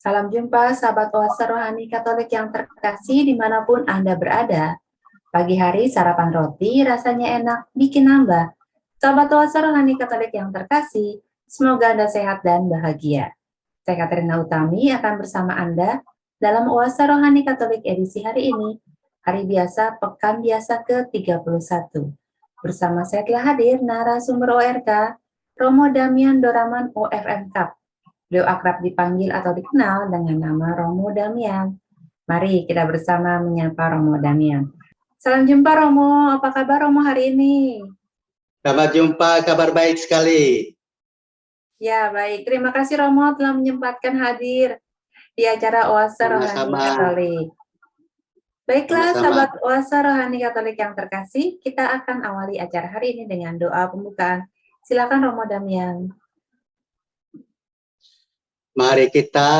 Salam jumpa sahabat Oase Rohani Katolik yang terkasih dimanapun Anda berada. Pagi hari sarapan roti rasanya enak, bikin nambah. Sahabat Oase Rohani Katolik yang terkasih, semoga Anda sehat dan bahagia. Saya Katrina Utami akan bersama Anda dalam Oase Rohani Katolik edisi hari ini, hari biasa Pekan Biasa ke-31. Bersama saya telah hadir narasumber ORK, Romo Damian Doraman OFM Cup. Beliau akrab dipanggil atau dikenal dengan nama Romo Damian. Mari kita bersama menyapa Romo Damian. Salam jumpa Romo, apa kabar Romo hari ini? Selamat jumpa, kabar baik sekali. Ya baik, terima kasih Romo telah menyempatkan hadir di acara Oase Rohani Katolik. Baiklah sahabat Oase Rohani Katolik yang terkasih, kita akan awali acara hari ini dengan doa pembukaan. Silakan Romo Damian. Mari kita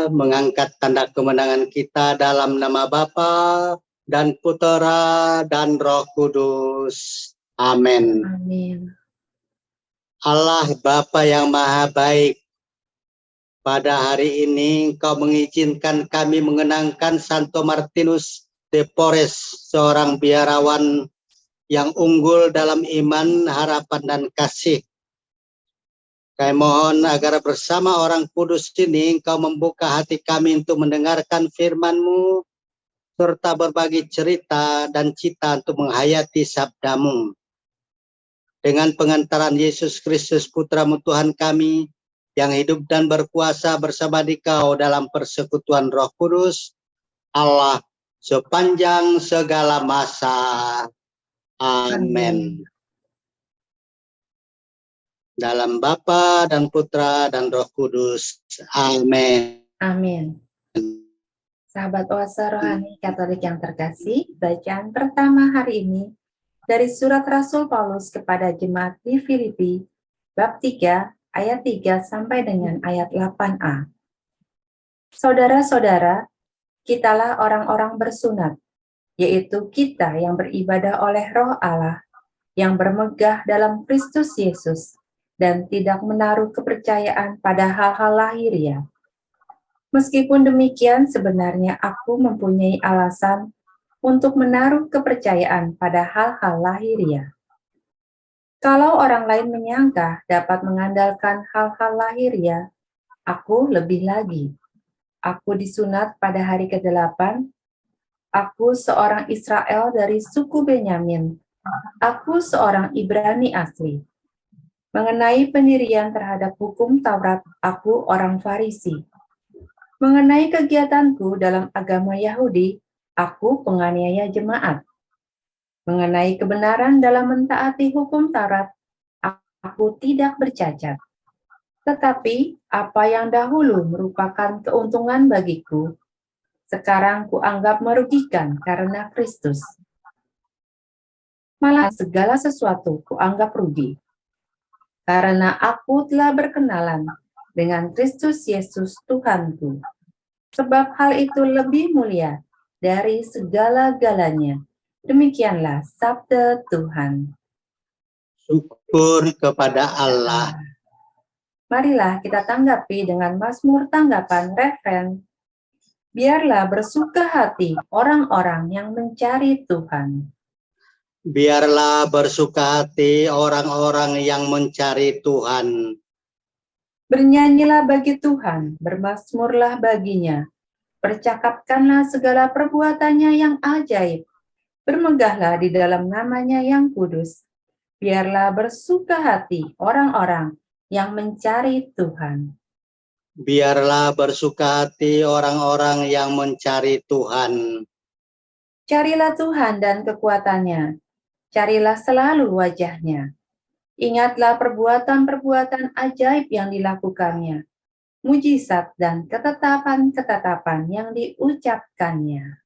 mengangkat tanda kemenangan kita dalam nama Bapa dan Putera dan Roh Kudus. Amin. Amin. Allah Bapa yang Maha Baik, pada hari ini Engkau mengizinkan kami mengenangkan Santo Martinus de Porres, seorang biarawan yang unggul dalam iman, harapan, dan kasih. Kami mohon agar bersama orang kudus ini Engkau membuka hati kami untuk mendengarkan firman-Mu, serta berbagi cerita dan cita untuk menghayati sabda-Mu. Dengan pengantaran Yesus Kristus Putra-Mu Tuhan kami, yang hidup dan berkuasa bersama Dikau dalam persekutuan Roh Kudus, Allah sepanjang segala masa. Amin. Dalam Bapa dan Putra dan Roh Kudus. Amin. Amin. Sahabat Oase Rohani Katolik yang terkasih, bacaan pertama hari ini dari surat Rasul Paulus kepada jemaat di Filipi, bab 3, ayat 3 sampai dengan ayat 8a. Saudara-saudara, kitalah orang-orang bersunat, yaitu kita yang beribadah oleh Roh Allah, yang bermegah dalam Kristus Yesus, dan tidak menaruh kepercayaan pada hal-hal lahiriah. Meskipun demikian, sebenarnya aku mempunyai alasan untuk menaruh kepercayaan pada hal-hal lahiriah. Kalau orang lain menyangka dapat mengandalkan hal-hal lahiriah, aku lebih lagi. Aku disunat pada hari ke-8. Aku seorang Israel dari suku Benyamin. Aku seorang Ibrani asli. Mengenai pendirian terhadap hukum Taurat, aku orang Farisi. Mengenai kegiatanku dalam agama Yahudi, aku penganiaya jemaat. Mengenai kebenaran dalam mentaati hukum Taurat, aku tidak bercacat. Tetapi apa yang dahulu merupakan keuntungan bagiku, sekarang kuanggap merugikan karena Kristus. Malah segala sesuatu kuanggap rugi, karena aku telah berkenalan dengan Kristus Yesus Tuhanku. Sebab hal itu lebih mulia dari segala-galanya. Demikianlah sabda Tuhan. Syukur kepada Allah. Marilah kita tanggapi dengan mazmur tanggapan refren. Biarlah bersuka hati orang-orang yang mencari Tuhan. Biarlah bersuka hati orang-orang yang mencari Tuhan. Bernyanyilah bagi Tuhan, bermazmurlah baginya. Percakapkanlah segala perbuatannya yang ajaib. Bermegahlah di dalam namanya yang kudus. Biarlah bersuka hati orang-orang yang mencari Tuhan. Biarlah bersuka hati orang-orang yang mencari Tuhan. Carilah Tuhan dan kekuatannya. Carilah selalu wajahnya. Ingatlah perbuatan-perbuatan ajaib yang dilakukannya, mujizat dan ketetapan-ketetapan yang diucapkannya.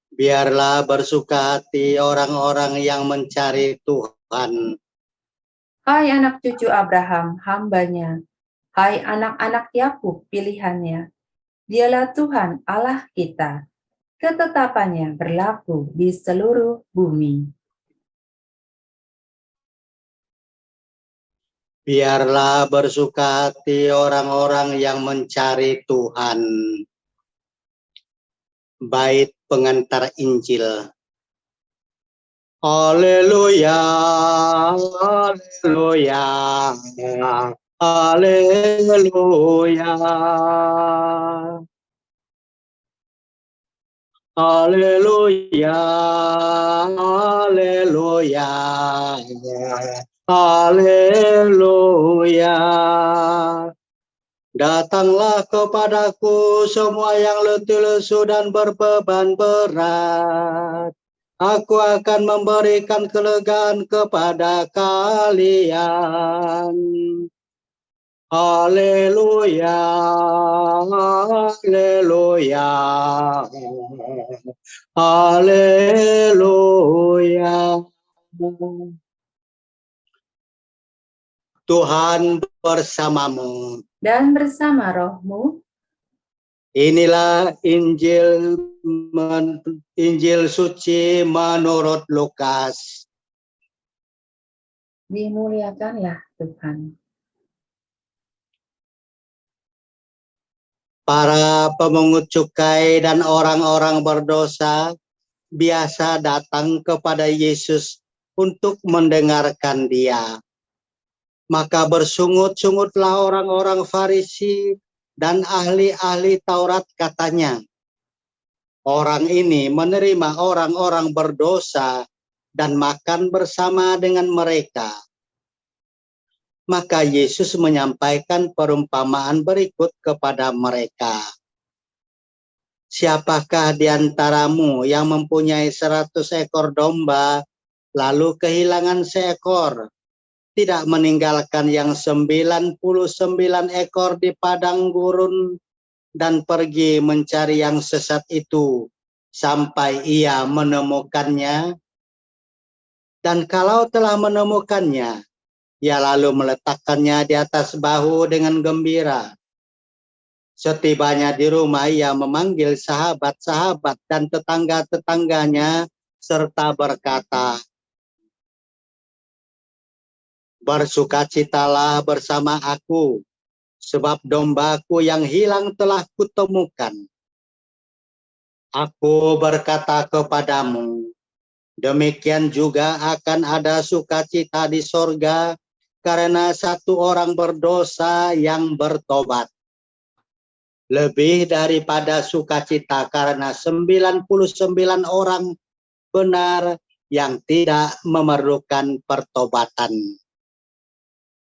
Biarlah bersuka hati orang-orang yang mencari Tuhan. Hai anak cucu Abraham, hambanya. Hai anak-anak Yakub, pilihannya. Dialah Tuhan Allah kita. Ketetapannya berlaku di seluruh bumi. Biarlah bersuka hati orang-orang yang mencari Tuhan. Bait pengantar Injil. Haleluya, haleluya, haleluya. Haleluya, haleluya, haleluya. Datanglah kepadaku semua yang letih lesu dan berbeban berat. Aku akan memberikan kelegaan kepada kalian. Haleluya, haleluya, haleluya. Tuhan bersamamu. Dan bersama rohmu, Inilah Injil suci menurut Lukas. dimuliakanlah Tuhan. Para pemungut cukai dan orang-orang berdosa biasa datang kepada Yesus untuk mendengarkan Dia. Maka bersungut-sungutlah orang-orang Farisi dan ahli-ahli Taurat, katanya, orang ini menerima orang-orang berdosa dan makan bersama dengan mereka. Maka Yesus menyampaikan perumpamaan berikut kepada mereka. Siapakah di antaramu yang mempunyai 100 ekor domba, lalu kehilangan seekor, tidak meninggalkan yang 99 ekor di padang gurun dan pergi mencari yang sesat itu sampai ia menemukannya? Dan kalau telah menemukannya, ia lalu meletakkannya di atas bahu dengan gembira. Setibanya di rumah, ia memanggil sahabat-sahabat dan tetangga-tetangganya serta berkata, bersukacitalah bersama aku, sebab dombaku yang hilang telah kutemukan. Aku berkata kepadamu, demikian juga akan ada sukacita di sorga karena satu orang berdosa yang bertobat, lebih daripada sukacita karena 99 orang benar yang tidak memerlukan pertobatan.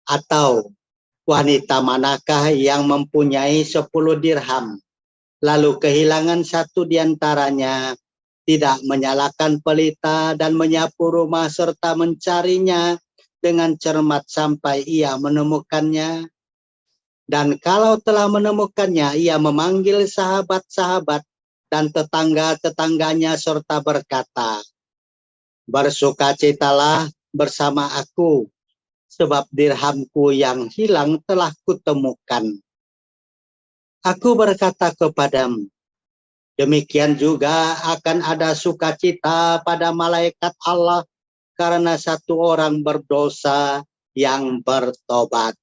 Atau wanita manakah yang mempunyai 10 dirham, lalu kehilangan satu di antaranya, tidak menyalakan pelita dan menyapu rumah serta mencarinya dengan cermat sampai ia menemukannya? Dan kalau telah menemukannya, ia memanggil sahabat-sahabat dan tetangga-tetangganya serta berkata, bersukacitalah bersama aku, sebab dirhamku yang hilang telah kutemukan. Aku berkata kepadamu, demikian juga akan ada sukacita pada malaikat Allah karena satu orang berdosa yang bertobat.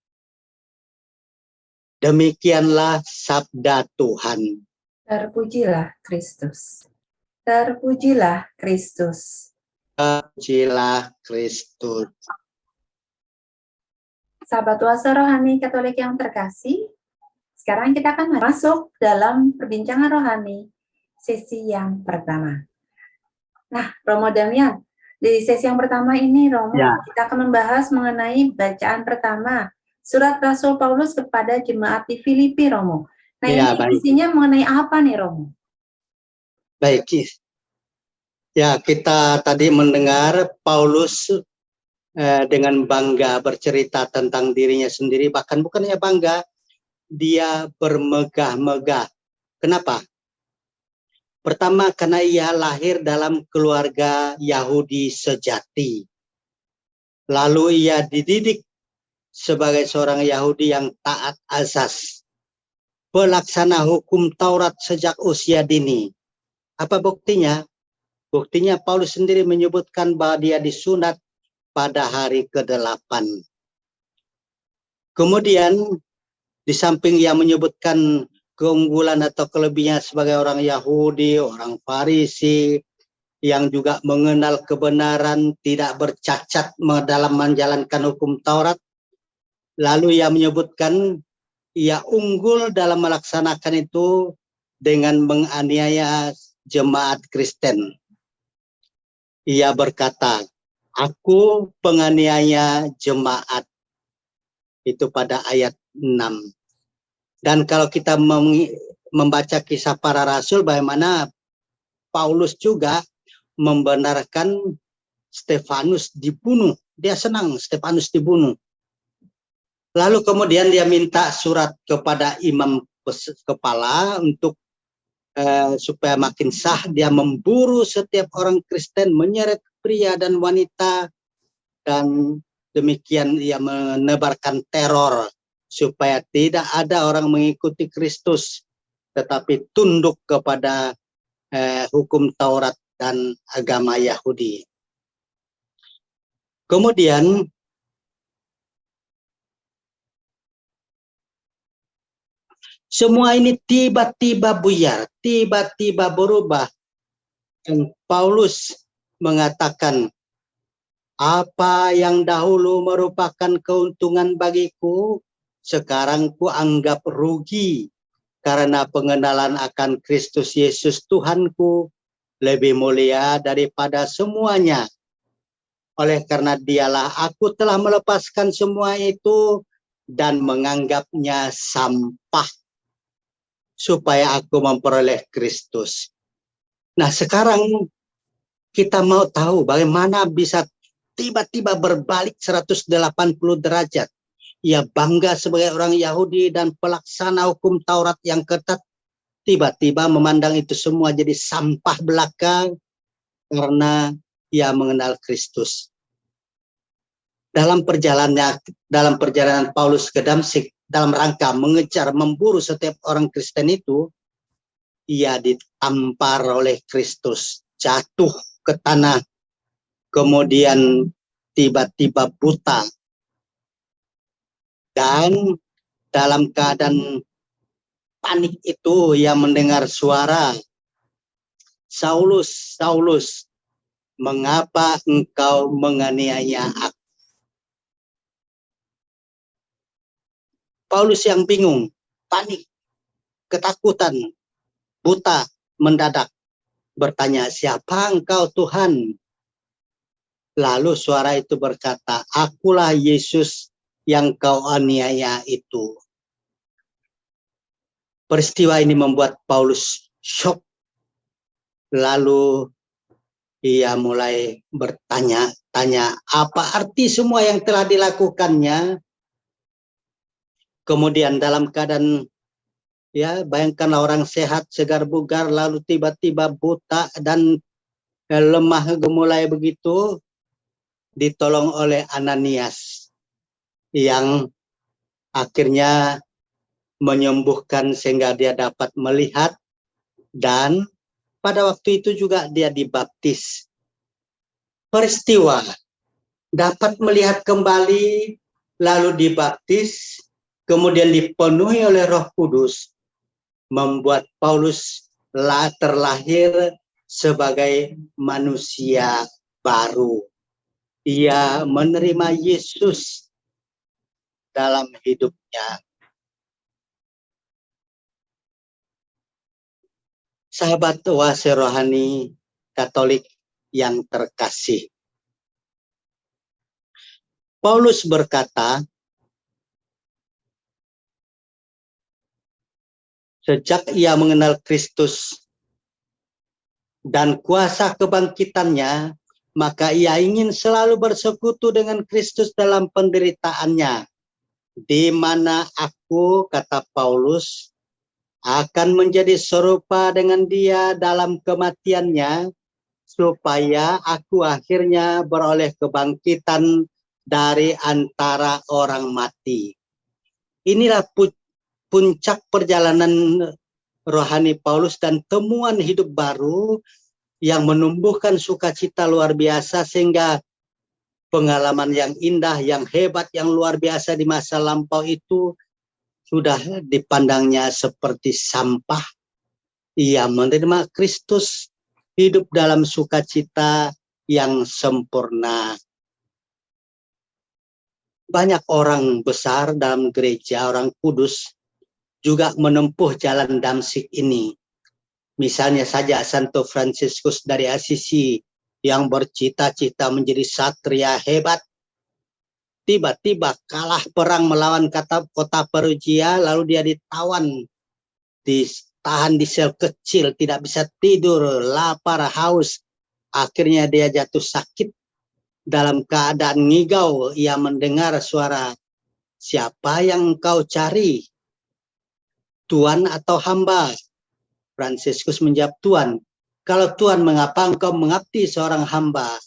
Demikianlah sabda Tuhan. Terpujilah Kristus. Terpujilah Kristus. Terpujilah Kristus. Sahabat Wasa Rohani Katolik yang terkasih, sekarang kita akan masuk dalam perbincangan rohani sesi yang pertama. Nah, Romo Damian, di sesi yang pertama ini, Romo, Ya. kita akan membahas mengenai bacaan pertama, surat Rasul Paulus kepada jemaat di Filipi, Romo. Nah, Ya, ini baik. isinya mengenai apa nih, Romo? Baik, ya kita tadi mendengar Paulus dengan bangga bercerita tentang dirinya sendiri, bahkan bukannya bangga, dia bermegah-megah. Kenapa? Pertama, karena ia lahir dalam keluarga Yahudi sejati. Lalu ia dididik sebagai seorang Yahudi yang taat azas, pelaksana hukum Taurat sejak usia dini. Apa buktinya? Buktinya Paulus sendiri menyebutkan bahwa dia disunat pada hari ke-8. Kemudian di samping ia menyebutkan keunggulan atau kelebihannya sebagai orang Yahudi, orang Farisi, yang juga mengenal kebenaran, tidak bercacat dalam menjalankan hukum Taurat. Lalu ia menyebutkan ia unggul dalam melaksanakan itu dengan menganiaya jemaat Kristen. Ia berkata, aku penganiaya jemaat. Itu pada ayat 6. Dan kalau kita membaca kisah para rasul, bagaimana Paulus juga membenarkan Stefanus dibunuh. Dia senang Stefanus dibunuh. Lalu kemudian dia minta surat kepada imam kepala untuk supaya makin sah. Dia memburu setiap orang Kristen, menyeret pria dan wanita, dan demikian ia menebarkan teror supaya tidak ada orang mengikuti Kristus, tetapi tunduk kepada hukum Taurat dan agama Yahudi. Kemudian semua ini tiba-tiba buyar, tiba-tiba berubah. Dan Paulus mengatakan, apa yang dahulu merupakan keuntungan bagiku, sekarang ku anggap rugi, karena pengenalan akan Kristus Yesus Tuhanku lebih mulia daripada semuanya. Oleh karena dialah aku telah melepaskan semua itu dan menganggapnya sampah, supaya aku memperoleh Kristus. Nah, sekarang kita mau tahu bagaimana bisa tiba-tiba berbalik 180 derajat. Ia bangga sebagai orang Yahudi dan pelaksana hukum Taurat yang ketat, tiba-tiba memandang itu semua jadi sampah belaka karena ia mengenal Kristus. Dalam perjalanan Paulus ke Damsyik, dalam rangka mengejar, memburu setiap orang Kristen itu, ia ditampar oleh Kristus, jatuh ke tanah, kemudian tiba-tiba buta. Dan dalam keadaan panik itu ia mendengar suara, Saulus, Saulus, mengapa engkau menganiaya aku? Paulus yang bingung, panik, ketakutan, buta, mendadak, bertanya, siapa engkau Tuhan? Lalu suara itu berkata, akulah Yesus yang kau aniaya itu. Peristiwa ini membuat Paulus shock. Lalu ia mulai bertanya-tanya, apa arti semua yang telah dilakukannya? Kemudian dalam keadaan, ya bayangkanlah orang sehat, segar bugar, lalu tiba-tiba buta dan lemah gemulai begitu, ditolong oleh Ananias yang akhirnya menyembuhkan sehingga dia dapat melihat, dan pada waktu itu juga dia dibaptis. Peristiwa dapat melihat kembali, lalu dibaptis, kemudian dipenuhi oleh Roh Kudus, membuat Paulus terlahir sebagai manusia baru. Ia menerima Yesus dalam hidupnya. Sahabat oase rohani Katolik yang terkasih, Paulus berkata, sejak ia mengenal Kristus dan kuasa kebangkitannya, maka ia ingin selalu bersekutu dengan Kristus dalam penderitaannya, di mana aku, kata Paulus, akan menjadi serupa dengan dia dalam kematiannya, supaya aku akhirnya beroleh kebangkitan dari antara orang mati. Inilah puncak perjalanan rohani Paulus dan temuan hidup baru yang menumbuhkan sukacita luar biasa, sehingga pengalaman yang indah, yang hebat, yang luar biasa di masa lampau itu sudah dipandangnya seperti sampah. Ia menerima Kristus, hidup dalam sukacita yang sempurna. Banyak orang besar dalam gereja, orang kudus, juga menempuh jalan damsik ini. Misalnya saja Santo Fransiskus dari Assisi yang bercita-cita menjadi satria hebat, tiba-tiba kalah perang melawan kota Perugia, lalu dia ditawan, ditahan di sel kecil, tidak bisa tidur, lapar, haus. Akhirnya dia jatuh sakit. Dalam keadaan ngigau, ia mendengar suara, "Siapa yang engkau cari? Tuan atau hamba?" Fransiskus menjawab, "Tuan." "Kalau Tuan, mengapa engkau mengabdi seorang hamba?"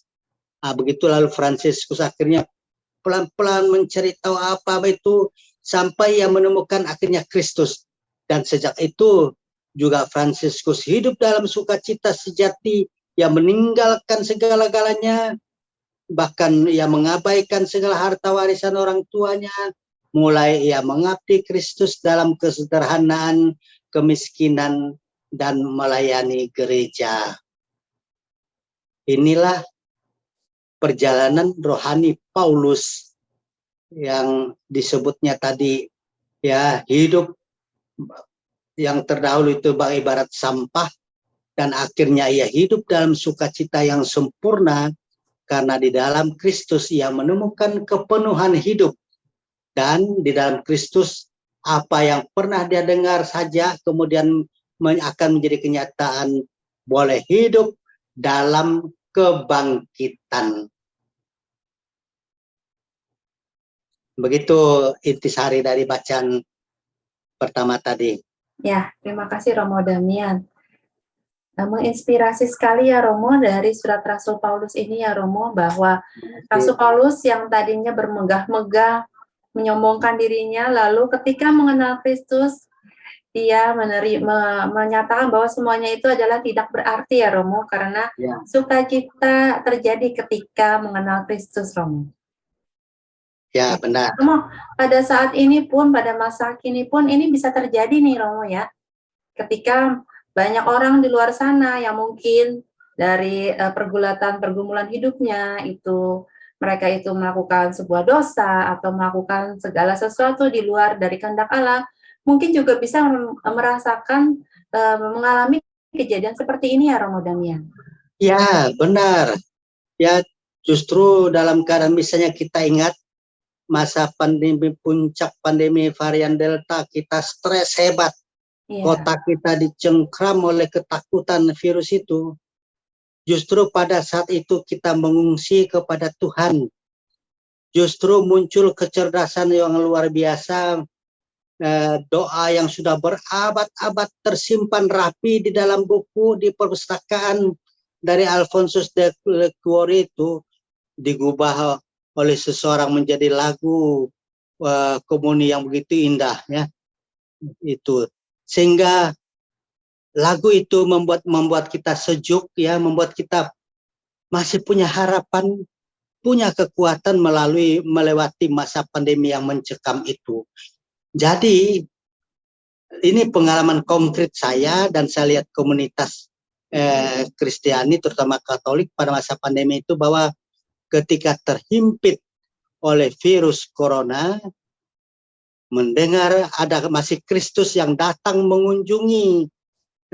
Begitu lalu Fransiskus akhirnya pelan-pelan mencari tahu apa itu, sampai ia menemukan akhirnya Kristus. Dan sejak itu juga Fransiskus hidup dalam sukacita sejati, yang meninggalkan segala-galanya, bahkan ia mengabaikan segala harta warisan orang tuanya, mulai ia mengabdi Kristus dalam kesederhanaan, kemiskinan, dan melayani gereja. Inilah perjalanan rohani Paulus yang disebutnya tadi, ya, hidup yang terdahulu itu ibarat sampah, dan akhirnya ia hidup dalam sukacita yang sempurna karena di dalam Kristus ia menemukan kepenuhan hidup, dan di dalam Kristus apa yang pernah dia dengar saja kemudian akan menjadi kenyataan, boleh hidup dalam kebangkitan. Begitu intisari dari bacaan pertama tadi. Ya, terima kasih Romo Damian. Menginspirasi sekali ya Romo dari surat Rasul Paulus ini ya Romo, bahwa Rasul Paulus yang tadinya bermegah-megah, menyombongkan dirinya, lalu ketika mengenal Kristus, dia menyatakan bahwa semuanya itu adalah tidak berarti ya Romo, karena sukacita terjadi ketika mengenal Kristus, Romo. Ya, benar. Romo, pada saat ini pun, pada masa kini pun ini bisa terjadi nih Romo ya, ketika banyak orang di luar sana yang mungkin dari pergumulan hidupnya itu, mereka itu melakukan sebuah dosa atau melakukan segala sesuatu di luar dari kehendak Allah, mungkin juga bisa merasakan, mengalami kejadian seperti ini ya Romo Damian. Ya, benar. Ya, justru dalam keadaan misalnya kita ingat masa pandemi, puncak pandemi varian Delta, kita stres hebat. Kota kita dicengkram oleh ketakutan virus itu. Justru pada saat itu kita mengungsi kepada Tuhan. Justru muncul kecerdasan yang luar biasa, doa yang sudah berabad-abad tersimpan rapi di dalam buku, di perpustakaan dari Alphonsus de Liguori itu digubah oleh seseorang menjadi lagu komuni yang begitu indah, ya. Itu sehingga lagu itu membuat kita sejuk, ya, membuat kita masih punya harapan, punya kekuatan melewati masa pandemi yang mencekam itu. Jadi ini pengalaman konkret saya, dan saya lihat komunitas Kristiani terutama Katolik pada masa pandemi itu, bahwa ketika terhimpit oleh virus corona, mendengar ada masih Kristus yang datang mengunjungi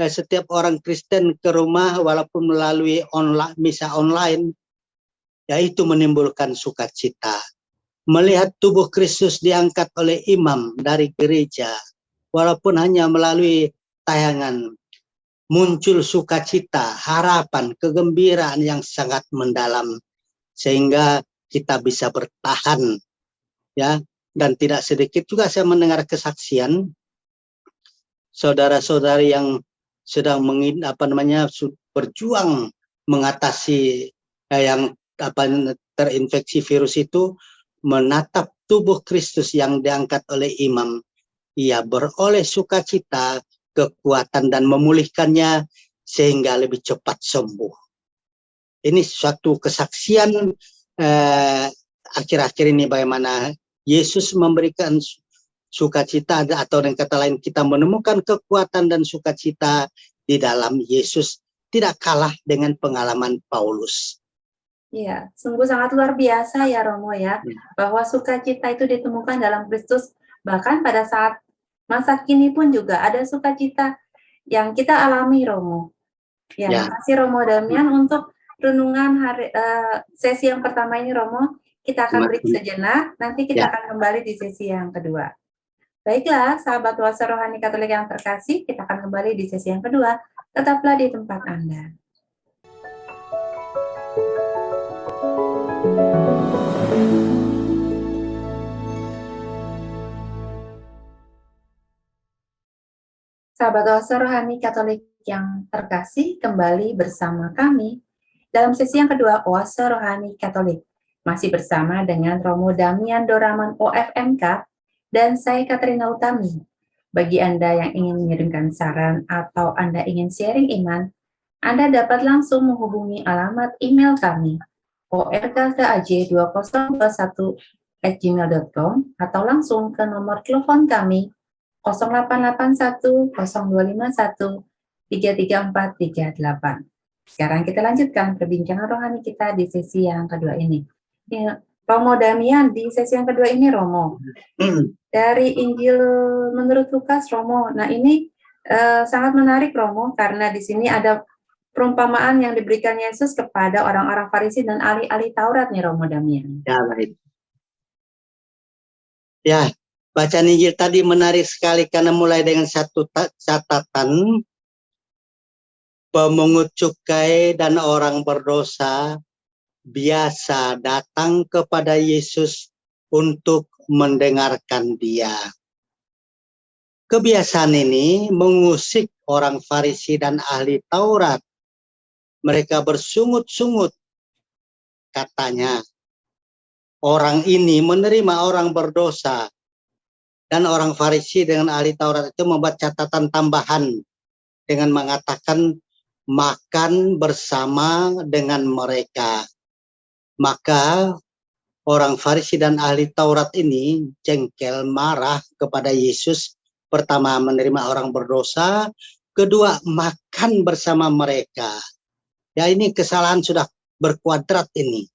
setiap orang Kristen ke rumah walaupun melalui misa online, yaitu menimbulkan sukacita. Melihat tubuh Kristus diangkat oleh imam dari gereja, walaupun hanya melalui tayangan, muncul sukacita, harapan, kegembiraan yang sangat mendalam, sehingga kita bisa bertahan, ya. Dan tidak sedikit juga saya mendengar kesaksian saudara-saudari yang sedang berjuang mengatasi yang terinfeksi virus itu, menatap tubuh Kristus yang diangkat oleh imam, ia beroleh sukacita, kekuatan, dan memulihkannya sehingga lebih cepat sembuh. Ini suatu kesaksian akhir-akhir ini bagaimana Yesus memberikan sukacita, atau dengan kata lain kita menemukan kekuatan dan sukacita di dalam Yesus, tidak kalah dengan pengalaman Paulus. Iya, sungguh sangat luar biasa ya Romo ya, bahwa sukacita itu ditemukan dalam Kristus, bahkan pada saat masa kini pun juga ada sukacita yang kita alami Romo. Ya, makasih Romo Damian untuk renungan sesi yang pertama ini Romo. Kita akan break sejenak, nanti kita akan kembali di sesi yang kedua. Baiklah, sahabat Wasa Rohani Katolik yang terkasih, kita akan kembali di sesi yang kedua. Tetaplah di tempat Anda. Sahabat Wasa Rohani Katolik yang terkasih, kembali bersama kami dalam sesi yang kedua Wasa Rohani Katolik. Masih bersama dengan Romo Damian Doraman OFMK dan saya Katrina Utami. Bagi Anda yang ingin mengirimkan saran atau Anda ingin sharing iman, Anda dapat langsung menghubungi alamat email kami orkaj2021@gmail.com atau langsung ke nomor telepon kami 0881 0251 33438. Sekarang kita lanjutkan perbincangan rohani kita di sesi yang kedua ini. Ya, Romo Damian, di sesi yang kedua ini Romo, dari Injil menurut Lukas Romo. Nah ini sangat menarik Romo, karena di sini ada perumpamaan yang diberikan Yesus kepada orang-orang Farisi dan ahli-ahli Taurat nih Romo Damian. Ya, baik. Ya, bacaan Injil tadi menarik sekali karena mulai dengan satu catatan, pemungut cukai dan orang berdosa biasa datang kepada Yesus untuk mendengarkan Dia. Kebiasaan ini mengusik orang Farisi dan ahli Taurat. Mereka bersungut-sungut, katanya, orang ini menerima orang berdosa. Dan orang Farisi dengan ahli Taurat itu membuat catatan tambahan dengan mengatakan makan bersama dengan mereka. Maka orang Farisi dan ahli Taurat ini jengkel, marah kepada Yesus. Pertama, menerima orang berdosa. Kedua, makan bersama mereka. Ya, ini kesalahan sudah berkuadrat ini.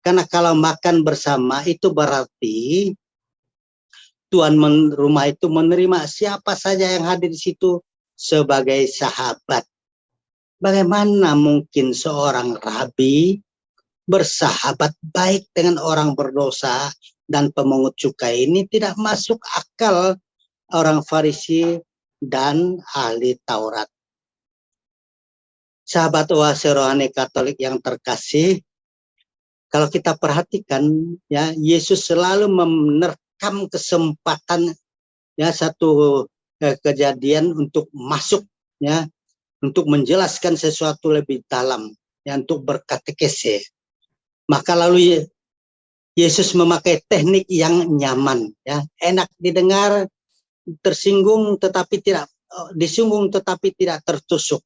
Karena kalau makan bersama itu berarti tuan rumah itu menerima siapa saja yang hadir di situ sebagai sahabat. Bagaimana mungkin seorang rabi bersahabat baik dengan orang berdosa dan pemungut cukai? Ini tidak masuk akal orang Farisi dan ahli Taurat. Sahabat Wasa Rohani Katolik yang terkasih, kalau kita perhatikan ya, Yesus selalu menerkam kesempatan ya satu kejadian untuk masuk ya, untuk menjelaskan sesuatu lebih dalam ya, untuk berkatekese. Maka lalu Yesus memakai teknik yang nyaman ya, enak didengar, tersinggung tetapi tidak disinggung tetapi tidak tertusuk,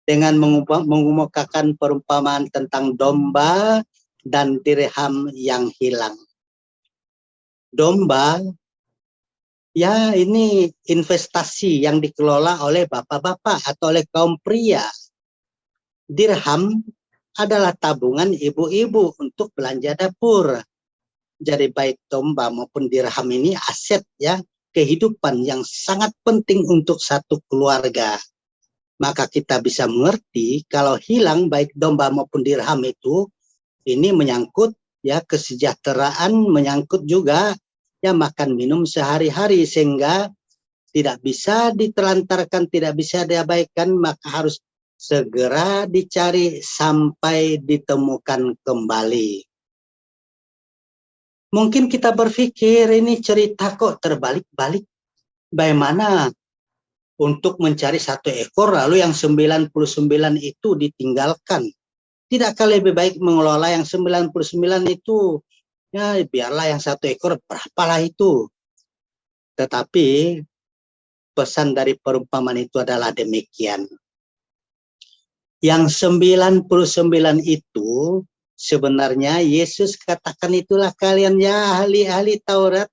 dengan mengemukakan perumpamaan tentang domba dan dirham yang hilang. Domba, ya ini investasi yang dikelola oleh bapak-bapak atau oleh kaum pria. Dirham adalah tabungan ibu-ibu untuk belanja dapur. Jadi baik domba maupun dirham ini aset ya, kehidupan yang sangat penting untuk satu keluarga. Maka kita bisa mengerti kalau hilang baik domba maupun dirham itu, ini menyangkut ya kesejahteraan, menyangkut juga ya makan minum sehari-hari, sehingga tidak bisa ditelantarkan, tidak bisa diabaikan, maka harus segera dicari sampai ditemukan kembali. Mungkin kita berpikir ini cerita kok terbalik-balik. Bagaimana untuk mencari satu ekor lalu yang 99 itu ditinggalkan? Tidakkah lebih baik mengelola yang 99 itu, ya biarlah yang satu ekor berapalah itu. Tetapi pesan dari perumpamaan itu adalah demikian. Yang 99 itu Sebenarnya Yesus katakan itulah kalian ya ahli-ahli Taurat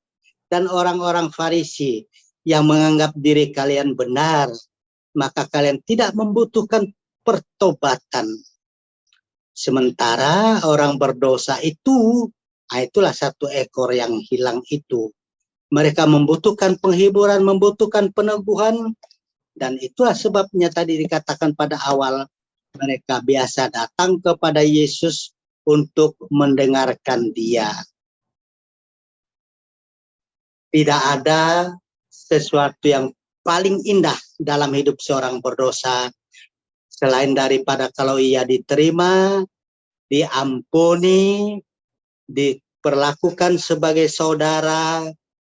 dan orang-orang Farisi yang menganggap diri kalian benar, maka kalian tidak membutuhkan pertobatan. Sementara orang berdosa itu, itulah satu ekor yang hilang itu. Mereka membutuhkan penghiburan, membutuhkan peneguhan, dan itulah sebabnya tadi dikatakan pada awal, mereka biasa datang kepada Yesus untuk mendengarkan Dia. Tidak ada sesuatu yang paling indah dalam hidup seorang berdosa selain daripada kalau ia diterima, diampuni, diperlakukan sebagai saudara,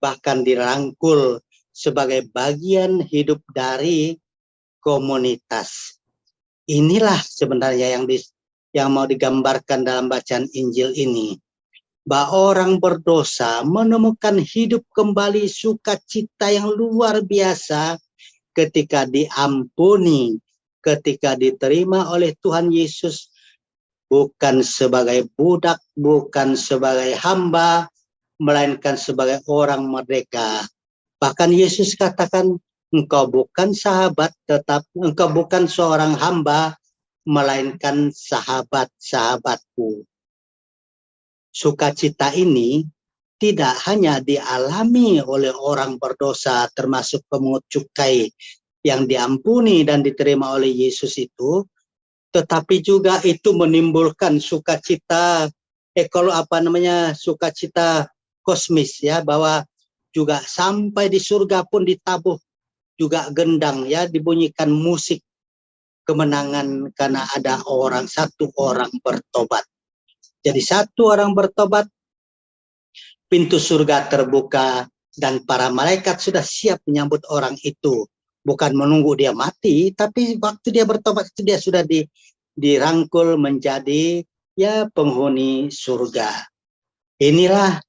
bahkan dirangkul sebagai bagian hidup dari komunitas. Inilah sebenarnya yang mau digambarkan dalam bacaan Injil ini. Bahwa orang berdosa menemukan hidup kembali sukacita yang luar biasa ketika diampuni, ketika diterima oleh Tuhan Yesus, bukan sebagai budak, bukan sebagai hamba, melainkan sebagai orang merdeka. Bahkan Yesus katakan, engkau bukan sahabat, tetap engkau bukan seorang hamba, melainkan sahabat-sahabatku. Sukacita ini tidak hanya dialami oleh orang berdosa, termasuk pemungut cukai yang diampuni dan diterima oleh Yesus itu, tetapi juga itu menimbulkan sukacita, sukacita kosmis ya, bahwa juga sampai di surga pun ditabuh juga gendang ya, dibunyikan musik kemenangan karena ada satu orang bertobat. Jadi satu orang bertobat, pintu surga terbuka dan para malaikat sudah siap menyambut orang itu. Bukan menunggu dia mati, tapi waktu dia bertobat itu dia sudah dirangkul menjadi ya penghuni surga. Inilah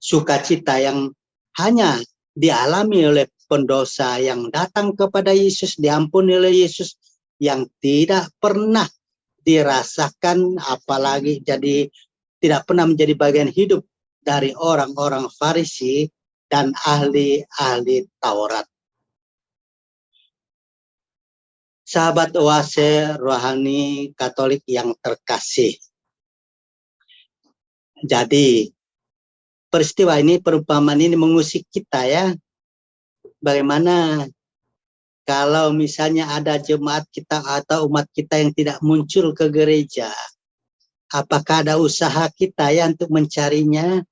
sukacita yang hanya dialami oleh pendosa yang datang kepada Yesus, diampuni oleh Yesus, yang tidak pernah dirasakan, apalagi tidak pernah menjadi bagian hidup dari orang-orang Farisi dan ahli-ahli Taurat. Sahabat oase rohani Katolik yang terkasih. Jadi peristiwa ini, perumpamaan ini mengusik kita ya. Bagaimana kalau misalnya ada jemaat kita atau umat kita yang tidak muncul ke gereja, apakah ada usaha kita ya untuk mencarinya?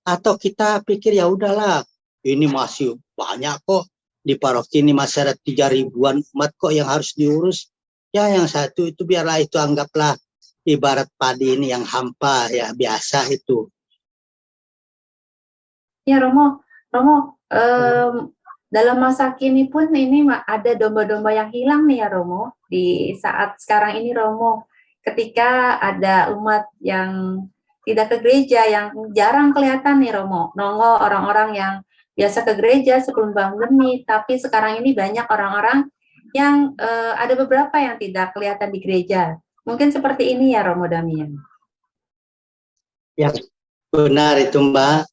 Atau kita pikir ya udahlah, ini masih banyak kok, di paroki ini masih ada 3.000-an umat kok yang harus diurus. Ya yang satu itu biarlah itu anggaplah ibarat padi ini yang hampa ya, biasa itu. Ya Romo, dalam masa kini pun ini ada domba-domba yang hilang nih ya Romo. Di saat sekarang ini Romo, ketika ada umat yang tidak ke gereja, yang jarang kelihatan nih Romo, nongol orang-orang yang biasa ke gereja sebelum pandemi, tapi sekarang ini banyak orang-orang yang ada beberapa yang tidak kelihatan di gereja. Mungkin seperti ini ya Romo Damian. Ya benar itu Mbak.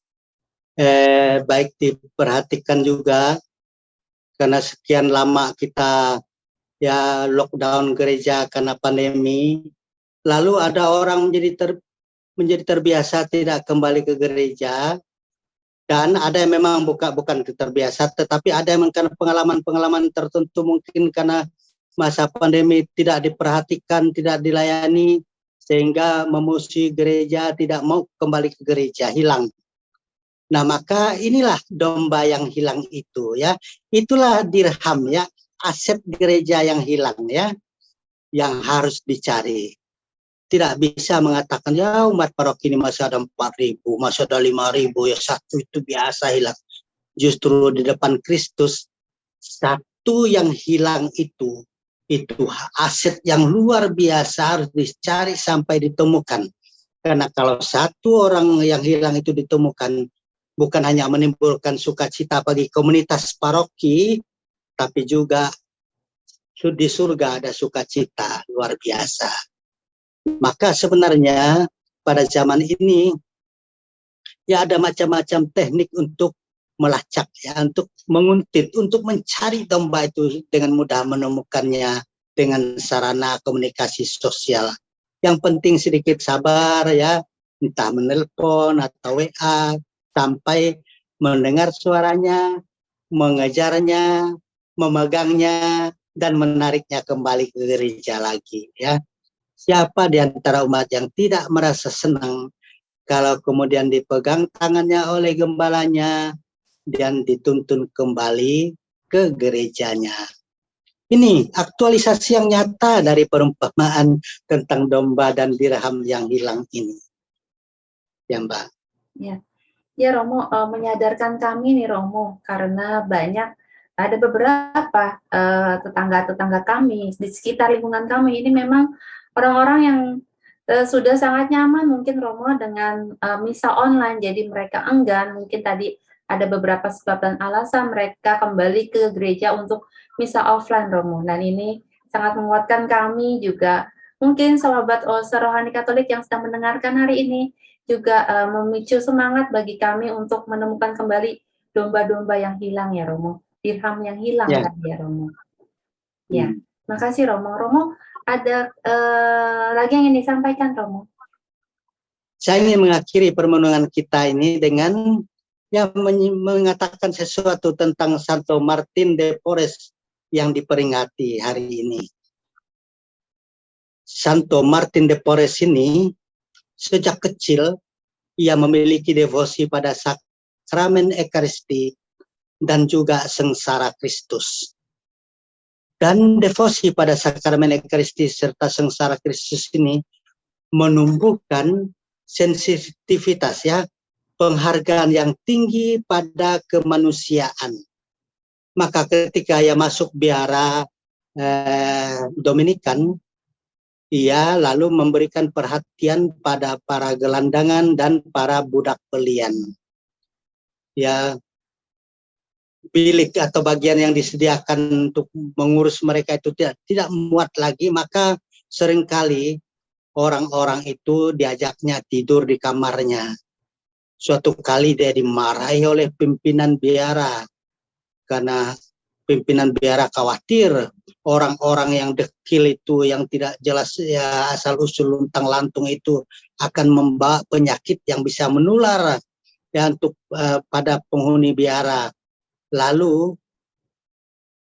Baik diperhatikan juga karena sekian lama kita ya lockdown gereja karena pandemi, lalu ada orang menjadi terbiasa tidak kembali ke gereja, dan ada yang memang bukan terbiasa, tetapi ada yang karena pengalaman-pengalaman tertentu, mungkin karena masa pandemi tidak diperhatikan, tidak dilayani, sehingga memusuhi gereja, tidak mau kembali ke gereja, hilang. Nah, maka inilah domba yang hilang itu ya. Itulah dirham ya, aset gereja yang hilang ya, yang harus dicari. Tidak bisa mengatakan ya umat paroki ini masih ada 4.000, masih ada 5.000, ya satu itu biasa hilang. Justru di depan Kristus, satu yang hilang itu aset yang luar biasa, harus dicari sampai ditemukan. Karena kalau satu orang yang hilang itu ditemukan, bukan hanya menimbulkan sukacita bagi komunitas paroki, tapi juga di surga ada sukacita luar biasa. Maka sebenarnya pada zaman ini ya ada macam-macam teknik untuk melacak, ya, untuk menguntit, untuk mencari domba itu dengan mudah menemukannya dengan sarana komunikasi sosial. Yang penting sedikit sabar ya, entah menelpon atau WA sampai mendengar suaranya, mengejarnya, memegangnya, dan menariknya kembali ke gereja lagi ya. Siapa di antara umat yang tidak merasa senang kalau kemudian dipegang tangannya oleh gembalanya dan dituntun kembali ke gerejanya. Ini aktualisasi yang nyata dari perumpamaan tentang domba dan dirham yang hilang ini. Ya, Mbak. Ya, ya Romo, menyadarkan kami nih Romo, karena ada beberapa tetangga-tetangga kami di sekitar lingkungan kami ini memang orang-orang yang sudah sangat nyaman mungkin Romo dengan misa online, jadi mereka enggan, mungkin tadi ada beberapa sebab dan alasan mereka kembali ke gereja untuk misa offline Romo, dan ini sangat menguatkan kami juga. Mungkin sahabat Rohani Katolik yang sedang mendengarkan hari ini juga memicu semangat bagi kami untuk menemukan kembali domba-domba yang hilang ya Romo, dirham yang hilang Ya. tadi ya Romo. Ya, makasih Romo. Romo, ada lagi yang ingin disampaikan Romo? Saya ingin mengakhiri permenungan kita ini dengan ya mengatakan sesuatu tentang Santo Martin de Porres yang diperingati hari ini. Santo Martin de Porres ini sejak kecil ia memiliki devosi pada sakramen Ekaristi dan juga sengsara Kristus. Dan devosi pada sakramen Ekaristi serta sengsara Kristus ini menumbuhkan sensitivitas ya, penghargaan yang tinggi pada kemanusiaan. Maka ketika ia masuk biara Dominikan, ia lalu memberikan perhatian pada para gelandangan dan para budak belian. Ya, bilik atau bagian yang disediakan untuk mengurus mereka itu tidak muat lagi, maka seringkali orang-orang itu diajaknya tidur di kamarnya. Suatu kali dia dimarahi oleh pimpinan biara karena pimpinan biara khawatir orang-orang yang dekil itu, yang tidak jelas ya asal usul luntang lantung itu akan membawa penyakit yang bisa menular ya untuk pada penghuni biara. Lalu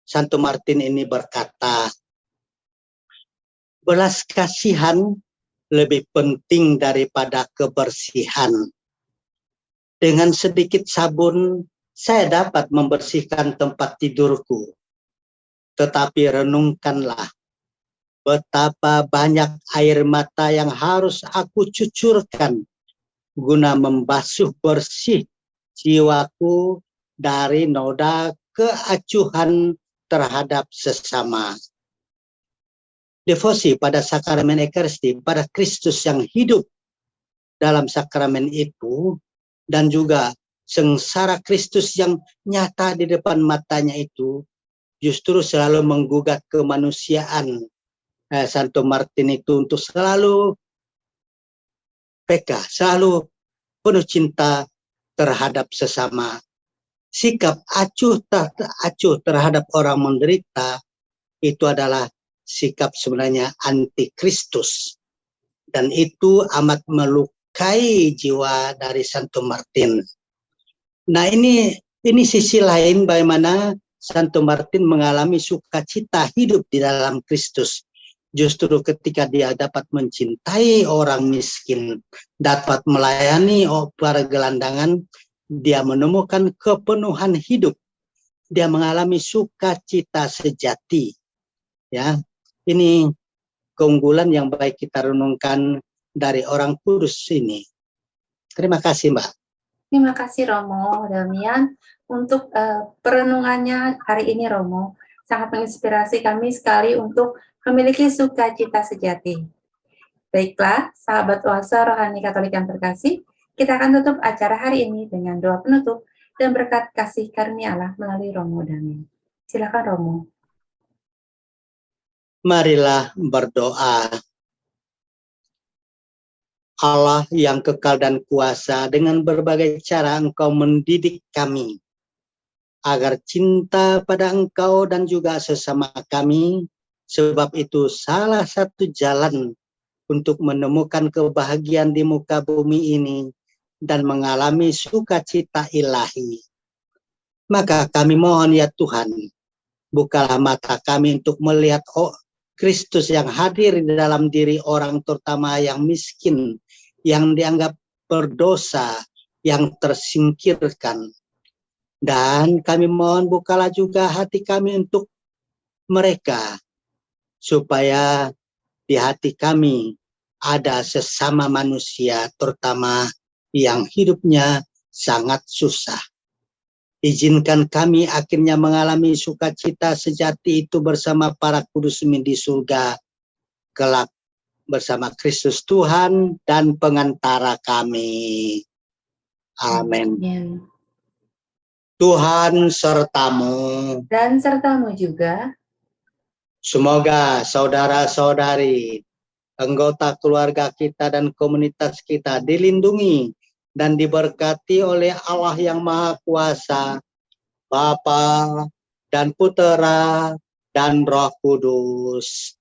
Santo Martin ini berkata, belas kasihan lebih penting daripada kebersihan. Dengan sedikit sabun saya dapat membersihkan tempat tidurku. Tetapi renungkanlah betapa banyak air mata yang harus aku cucurkan guna membasuh bersih jiwaku dari noda keacuhan terhadap sesama. Devosi pada sakramen Ekaristi, pada Kristus yang hidup dalam sakramen itu, dan juga sengsara Kristus yang nyata di depan matanya itu, justru selalu menggugat kemanusiaan Santo Martin itu untuk selalu peka, selalu penuh cinta terhadap sesama. Sikap acuh terhadap orang menderita itu adalah sikap sebenarnya anti-Kristus. Dan itu amat melukai jiwa dari Santo Martin. Nah ini sisi lain bagaimana Santo Martin mengalami sukacita hidup di dalam Kristus. Justru ketika dia dapat mencintai orang miskin, dapat melayani para gelandangan, dia menemukan kepenuhan hidup. Dia mengalami sukacita sejati. Ya, ini keunggulan yang baik kita renungkan dari orang kudus ini. Terima kasih, Mbak. Terima kasih Romo Damian untuk perenungannya hari ini Romo. Sangat menginspirasi kami sekali untuk memiliki sukacita sejati. Baiklah, sahabat Oasa Rohani Katolik yang terkasih, kita akan tutup acara hari ini dengan doa penutup dan berkat kasih karunia Allah melalui Romo Damian. Silakan Romo. Marilah berdoa. Allah yang kekal dan kuasa, dengan berbagai cara Engkau mendidik kami agar cinta pada Engkau dan juga sesama kami, sebab itu salah satu jalan untuk menemukan kebahagiaan di muka bumi ini dan mengalami sukacita ilahi. Maka kami mohon ya Tuhan, bukalah mata kami untuk melihat Kristus yang hadir di dalam diri orang, terutama yang miskin, yang dianggap berdosa, yang tersingkirkan. Dan kami mohon bukalah juga hati kami untuk mereka, supaya di hati kami ada sesama manusia, terutama yang hidupnya sangat susah. Izinkan kami akhirnya mengalami sukacita sejati itu bersama para kudus-min di surga, kelak bersama Kristus Tuhan dan pengantara kami. Amin. Amin. Tuhan sertamu. Dan sertamu juga. Semoga saudara-saudari, anggota keluarga kita dan komunitas kita dilindungi dan diberkati oleh Allah yang Maha Kuasa, Bapa dan Putera dan Roh Kudus.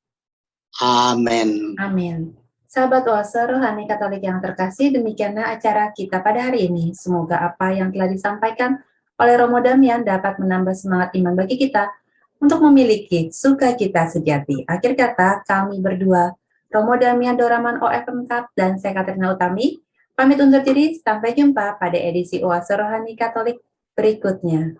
Amin. Amin. Sahabat Oase Rohani Katolik yang terkasih, demikianlah acara kita pada hari ini. Semoga apa yang telah disampaikan oleh Romo Damian dapat menambah semangat iman bagi kita untuk memiliki sukacita sejati. Akhir kata, kami berdua, Romo Damian Doraman OFM Cup dan saya Katrina Utami, pamit undur diri. Sampai jumpa pada edisi Oase Rohani Katolik berikutnya.